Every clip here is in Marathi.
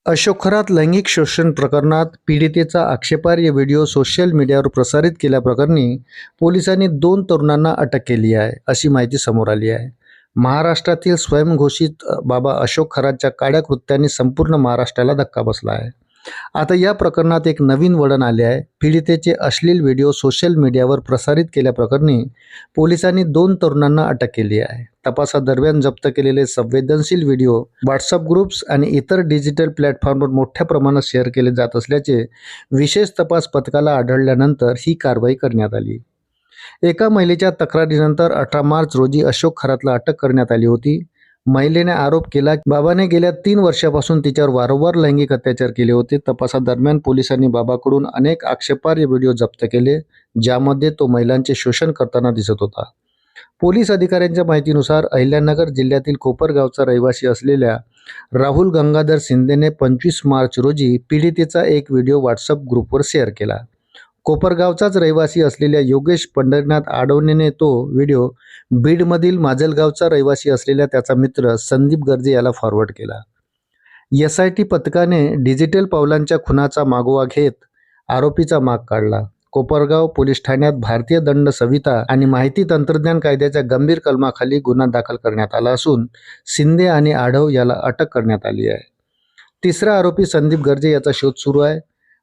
अशोक खरात लैंगिक शोषण प्रकरणात पीडितेचा आक्षेपार्ह व्हिडिओ सोशल मीडियावर प्रसारित केल्याप्रकरणी पोलिसांनी 2 तरुणांना अटक केली आहे, अशी माहिती समोर आली आहे. महाराष्ट्रातील स्वयंघोषित बाबा अशोक खरातच्या काळ्या कृत्यांनी संपूर्ण महाराष्ट्राला धक्का बसला आहे. आता या प्रकरणात एक नवीन वळण आले आहे. पीडितेचे अश्लील व्हिडिओ सोशल मीडियावर प्रसारित केल्याप्रकरणी पोलिसांनी 2 तरुणांना अटक केली आहे. तपासादरम्यान जप्त केलेले संवेदनशील व्हिडिओ व्हॉट्सअप ग्रुप्स आणि इतर डिजिटल प्लॅटफॉर्मवर मोठ्या प्रमाणात शेअर केले जात असल्याचे विशेष तपास पथकाला आढळल्यानंतर ही कारवाई करण्यात आली. एका महिलेच्या तक्रारीनंतर 18 मार्च रोजी अशोक खरातला अटक करण्यात आली होती. महिलेने आरोप केला की बाबाने गेल्या 3 वर्षापासून तिच्यावर वारंवार लैंगिक अत्याचार केले होते. तपासादरम्यान पोलिसांनी बाबाकडून अनेक आक्षेपार्ह व्हिडिओ जप्त केले, ज्यामध्ये तो महिलांचे शोषण करताना दिसत होता. पोलीस अधिकाऱ्यांच्या माहितीनुसार अहिल्यानगर जिल्ह्यातील कोपरगावचा रहिवासी असलेल्या राहुल गंगाधर शिंदेने 25 मार्च रोजी पीडितेचा एक व्हिडिओ व्हॉट्सअप ग्रुपवर शेअर केला. कोपरगावचाच रहिवासी असलेल्या योगेश पंढरीनाथ आडवणेने तो व्हिडिओ बीडमधील माजलगावचा रहिवासी असलेल्या त्याचा मित्र संदीप गर्जे याला फॉरवर्ड केला. SIT पथकाने डिजिटल पावलांच्या खुनाचा मागोवा घेत आरोपीचा माग काढला. कोपरगाव पोलीस ठाण्यात भारतीय दंड संहिता आणि माहिती तंत्रज्ञान कायद्याच्या गंभीर कलमाखाली गुन्हा दाखल करण्यात आला असून शिंदे आणि आढव याला अटक करण्यात आली आहे. तिसरा आरोपी संदीप गर्जे याचा शोध सुरू आहे.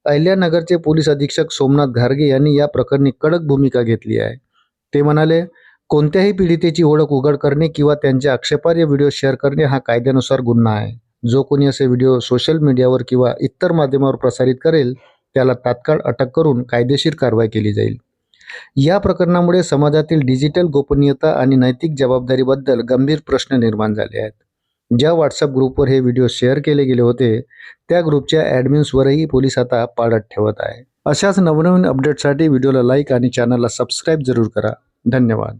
अहिल्यानगरचे पोलीस अधीक्षक सोमनाथ घारगे यांनी या प्रकरणी कडक भूमिका घेतली आहे. ते म्हणाले, कोणत्याही पीडितेची ओळख उघड करणे किंवा त्यांचे आक्षेपार्ह व्हिडिओ शेअर करणे हा कायद्यानुसार गुन्हा आहे. जो कोणी असे व्हिडिओ सोशल मीडियावर किंवा इतर माध्यमावर प्रसारित करेल त्याला तात्काळ अटक करून कायदेशीर कारवाई केली जाईल. या प्रकरणामुळे समाजातील डिजिटल गोपनीयता आणि नैतिक जबाबदारीबद्दल गंभीर प्रश्न निर्माण झाले आहेत. ज्या व्हॉट्सअप ग्रुपवर हे व्हिडिओ शेअर केले गेले होते त्या ग्रुपच्या ॲडमिन्सवरही पोलीस आता पाळत ठेवत आहे. अशाच नवनवीन अपडेटसाठी व्हिडिओला लाईक आणि चॅनलला सबस्क्राईब जरूर करा. धन्यवाद.